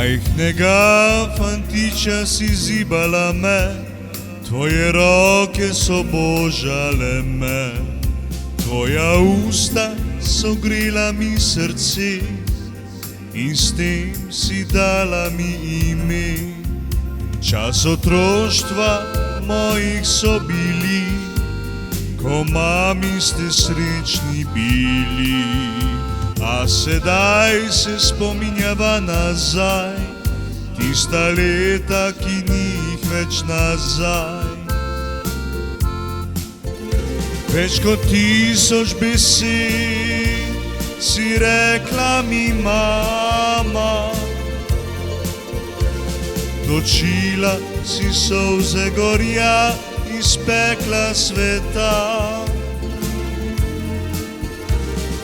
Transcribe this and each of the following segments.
Majhnega fantiča si zibala me, tvoje roke so božale me, tvoja usta so grela mi srce in s tem si dala mi ime. Čas otroštva mojih so bili, ko mami ste srečni bili. A sedaj se spominjava nazaj, tista leta, ki ni jih več nazaj. Več kot 1000 besed si rekla mi mama, točila si solze gorja iz pekla sveta.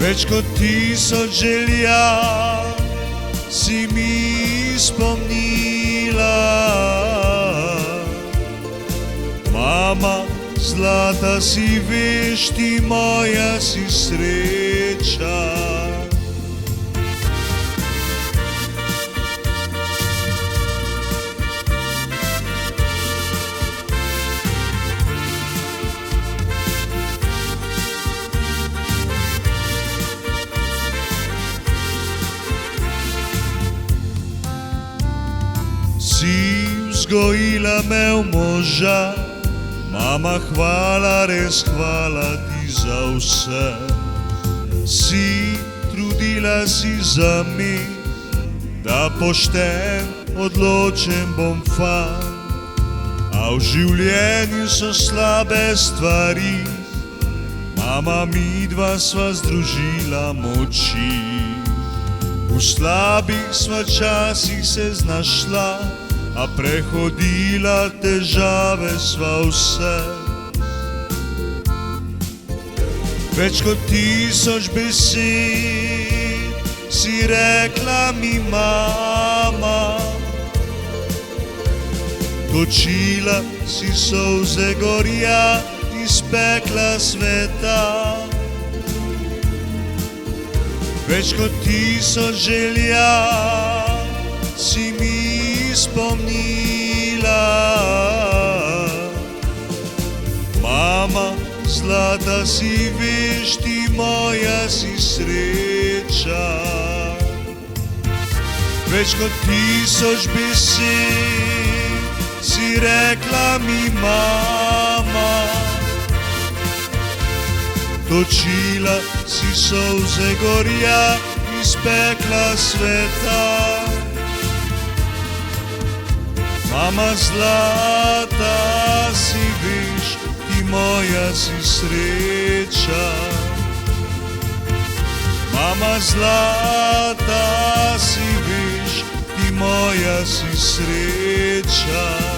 Več kot 1000 želja si mi spomnila. Mama, zlata si, veš ti, moja si sreča. Si vzgojila me v moža, mama, hvala, res hvala ti za vse. Si trudila si za me, da pošten, odločen bom fant. A v življenju so slabe stvari, mama, midva sva združila moči. V slabih sva časih se znašla, a prehodila težave sva vse. Več kot 1000 besed si rekla mi mama, točila si solze gorja iz pekla sveta. Več kot 1000 želja si mi spomnila. Mama, zlata si, veš ti, moja si sreča. Več kot 1000 besed si rekla mi mama, točila si solze gorja iz pekla sveta. Mama, zlata si, veš ti, moja si sreča. Mama, zlata si, veš ti, moja si sreča.